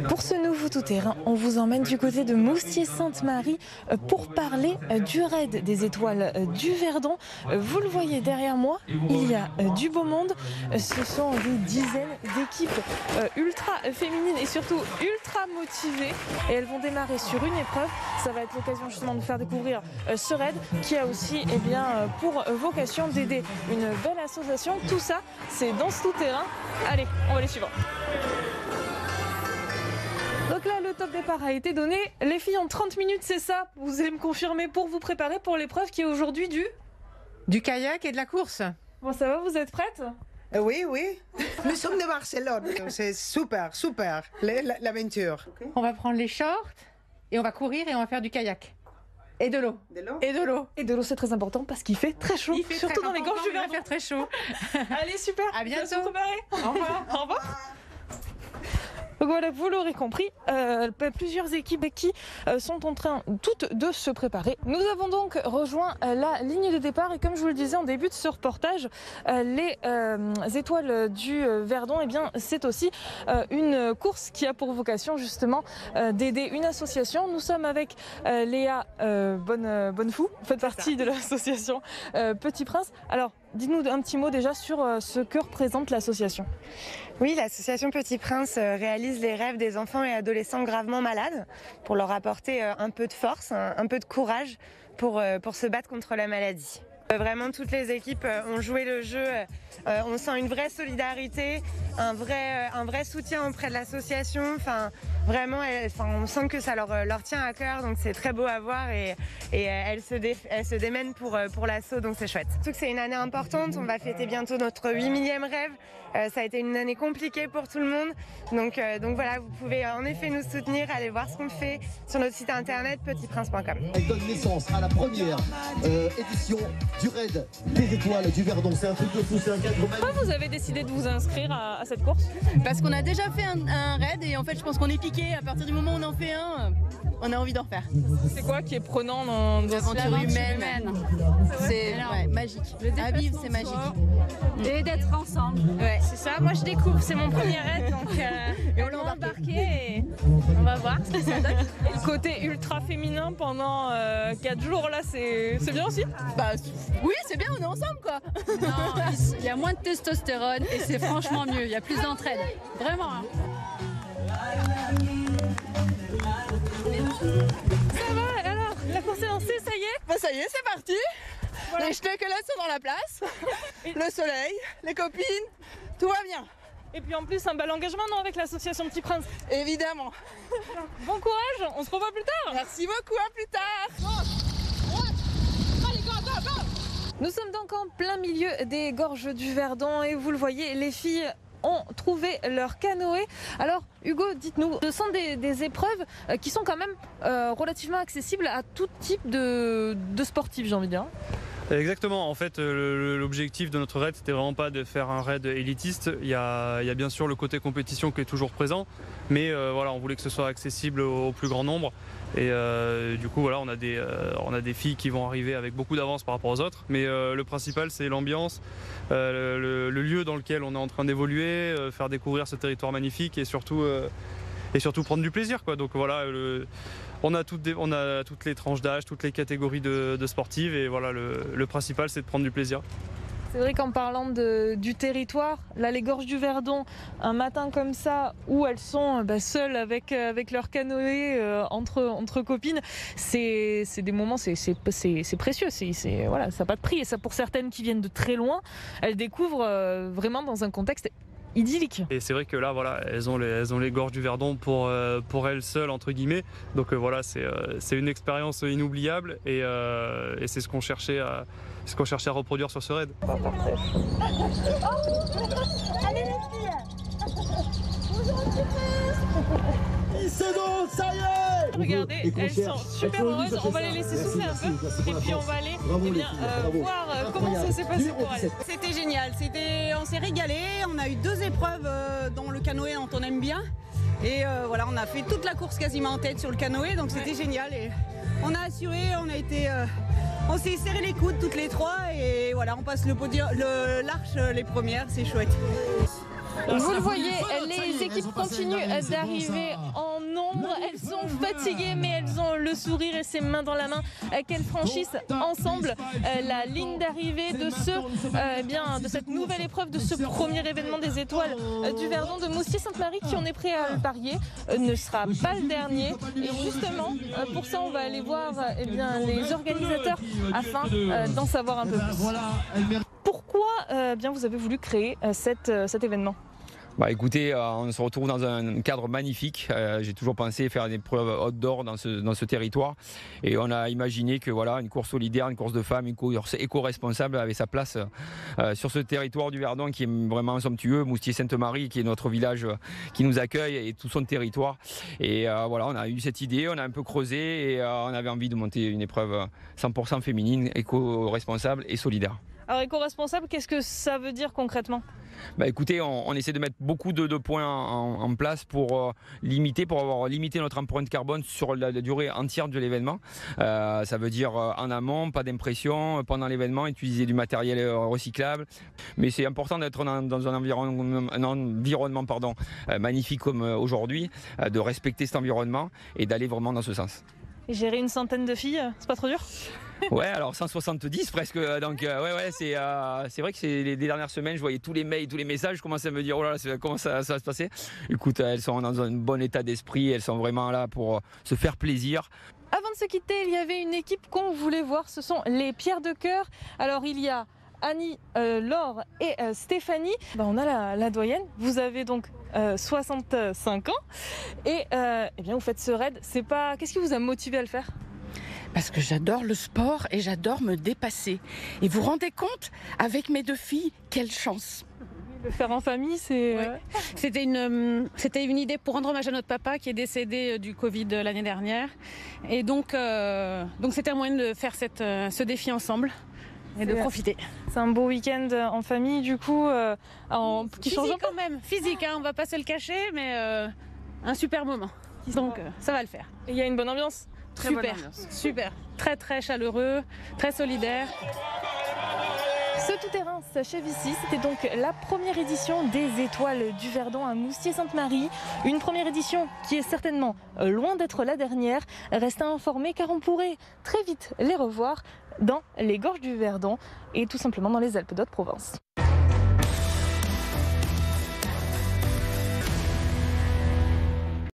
Pour ce nouveau tout-terrain, on vous emmène du côté de Moustier-Sainte-Marie pour parler du raid des étoiles du Verdon. Vous le voyez derrière moi, il y a du beau monde. Ce sont des dizaines d'équipes ultra féminines et surtout ultra motivées. Et elles vont démarrer sur une épreuve. Ça va être l'occasion justement de vous faire découvrir ce raid qui a aussi pour vocation d'aider une belle association. Tout ça, c'est dans ce tout-terrain. Allez, on va les suivre. Donc là, le top départ a été donné. Les filles, en 30 minutes, c'est ça. Vous allez me confirmer pour vous préparer pour l'épreuve qui est aujourd'hui du kayak et de la course. Bon, ça va, vous êtes prêtes? Oui, oui. Nous sommes de Barcelone. C'est super, super, l'aventure. On va prendre les shorts et on va courir et on va faire du kayak. Et de l'eau. Et de l'eau. Et de l'eau, c'est très important parce qu'il fait très chaud. Surtout dans les gorges du Verdon. Il va faire très chaud. Allez, super. À bientôt. Au revoir. Au revoir. Donc voilà, vous l'aurez compris, plusieurs équipes qui sont en train toutes de se préparer. Nous avons donc rejoint la ligne de départ et comme je vous le disais en début de ce reportage, les étoiles du Verdon, eh bien, c'est aussi une course qui a pour vocation justement d'aider une association. Nous sommes avec Léa Bonnefou, vous faites partie de l'association Petit Prince. Alors, dites-nous un petit mot déjà sur ce que représente l'association. Oui, l'association Petit Prince réalise les rêves des enfants et adolescents gravement malades pour leur apporter un peu de force, un peu de courage pour se battre contre la maladie. Vraiment, toutes les équipes ont joué le jeu. On sent une vraie solidarité, un vrai soutien auprès de l'association. Enfin, vraiment, on sent que ça leur tient à cœur, donc c'est très beau à voir et elles se démènent pour l'assaut, donc c'est chouette. Surtout que c'est une année importante, on va fêter bientôt notre 8000e rêve. Ça a été une année compliquée pour tout le monde, donc voilà, vous pouvez en effet nous soutenir, aller voir ce qu'on fait sur notre site internet petitprince.com. Elle donne naissance à la première édition du raid des étoiles du Verdon. C'est un truc de fou, c'est un cadre magique. Pourquoi vous avez décidé de vous inscrire à cette course? Parce qu'on a déjà fait un raid et en fait je pense qu'on est piqué. À partir du moment où on en fait un, on a envie d'en refaire. C'est quoi qui est prenant dans l'aventure humaine? C'est magique. À vivre, c'est magique. Et d'être ensemble. Ouais. C'est ça, moi je découvre, c'est mon premier raid, donc on l'a embarqué et on va voir ce que ça donne. Et le côté ultra féminin pendant 4 jours là, c'est bien aussi? Bah oui, c'est bien, on est ensemble quoi. Non, il y a moins de testostérone et c'est franchement mieux, il y a plus d'entraide. Vraiment. Hein. Ça va, alors, la course est lancée, ça y est? Bah ça y est, c'est parti. Voilà. Les schneckelettes sont dans la place, le soleil, les copines, tout va bien. Et puis en plus un bel engagement non, avec l'association Petit Prince. Évidemment. Bon courage, on se revoit plus tard. Merci beaucoup, à plus tard. Nous sommes donc en plein milieu des gorges du Verdon et vous le voyez, les filles ont trouvé leur canoë. Alors Hugo, dites-nous, ce sont des épreuves qui sont quand même relativement accessibles à tout type de sportifs, j'ai envie de dire. Exactement, en fait l'objectif de notre raid c'était vraiment pas de faire un raid élitiste, il y a bien sûr le côté compétition qui est toujours présent, mais voilà, on voulait que ce soit accessible au plus grand nombre et du coup voilà, on a des filles qui vont arriver avec beaucoup d'avance par rapport aux autres, mais le principal c'est l'ambiance, le lieu dans lequel on est en train d'évoluer, faire découvrir ce territoire magnifique et surtout prendre du plaisir quoi. Donc voilà, on a toutes les tranches d'âge, toutes les catégories de sportives et voilà, le principal c'est de prendre du plaisir. C'est vrai qu'en parlant du territoire, là les gorges du Verdon, un matin comme ça où elles sont seules avec leur canoë entre copines, c'est des moments, c'est précieux, voilà, ça n'a pas de prix. Et ça pour certaines qui viennent de très loin, elles découvrent vraiment dans un contexte idyllique. Et c'est vrai que là voilà, elles ont les gorges du Verdon pour elles seules entre guillemets. Donc voilà, c'est une expérience inoubliable et c'est ce qu'on cherchait à reproduire sur ce raid. Allez les filles. C'est bon, ça y est. Regardez, elles sont super heureuses, on va les laisser souffler un peu et puis on va aller voir comment ça s'est passé pour elles. C'était génial, on s'est régalé, on a eu 2 épreuves dans le canoë dont on aime bien et voilà, on a fait toute la course quasiment en tête sur le canoë, donc c'était génial et on a assuré, on s'est serré les coudes toutes les 3 et voilà, on passe l'arche les premières, c'est chouette. Vous le voyez, les équipes continuent d'arriver en nombre. Elles sont fatiguées, mais elles ont le sourire et ses mains dans la main qu'elles franchissent ensemble la ligne d'arrivée de de cette nouvelle épreuve, de ce premier événement des étoiles du Verdon de Moustier-Sainte-Marie, qui on est prêt à le parier ne sera pas le dernier. Et justement, pour ça, on va aller voir les organisateurs afin d'en savoir un peu plus. Pourquoi vous avez voulu créer cet événement ? Écoutez, on se retrouve dans un cadre magnifique. J'ai toujours pensé faire des épreuves outdoor dans ce territoire. Et on a imaginé que une course solidaire, une course de femmes, une course éco-responsable avait sa place sur ce territoire du Verdon qui est vraiment somptueux. Moustier-Sainte-Marie, qui est notre village qui nous accueille, et tout son territoire. Et on a eu cette idée, on a un peu creusé et on avait envie de monter une épreuve 100% féminine, éco-responsable et solidaire. Alors éco-responsable, qu'est-ce que ça veut dire concrètement ? Écoutez, on essaie de mettre beaucoup de points en place pour limiter notre empreinte carbone sur la durée entière de l'événement. Ça veut dire en amont, pas d'impression, pendant l'événement, utiliser du matériel recyclable. Mais c'est important d'être dans un environnement magnifique comme aujourd'hui, de respecter cet environnement et d'aller vraiment dans ce sens. Et gérer une centaine de filles, c'est pas trop dur ? Ouais, alors 170 presque, donc c'est vrai que les dernières semaines, je voyais tous les mails, tous les messages, je commençais à me dire oh là là, comment ça va se passer. Écoute, elles sont dans un bon état d'esprit, elles sont vraiment là pour se faire plaisir. Avant de se quitter, il y avait une équipe qu'on voulait voir, ce sont les Pierres de Cœur. Alors il y a Annie, Laure et Stéphanie. On a la doyenne, vous avez donc 65 ans et vous faites ce raid. Qu'est-ce qui vous a motivé à le faire ? Parce que j'adore le sport et j'adore me dépasser. Et vous vous rendez compte, avec mes 2 filles, quelle chance! Le faire en famille, c'est... Ouais. C'était une idée pour rendre hommage à notre papa qui est décédé du Covid l'année dernière. Et donc c'était un moyen de faire ce défi ensemble et de profiter. C'est un beau week-end en famille, du coup, qui change quand même. Physique, on va pas se le cacher, mais un super moment. Donc ça va le faire. Et il y a une bonne ambiance ? Super, très très chaleureux, très solidaire. Ce tout-terrain s'achève ici. C'était donc la première édition des Étoiles du Verdon à Moustier-Sainte-Marie. Une première édition qui est certainement loin d'être la dernière. Restez informés car on pourrait très vite les revoir dans les gorges du Verdon et tout simplement dans les Alpes d'Haute-Provence.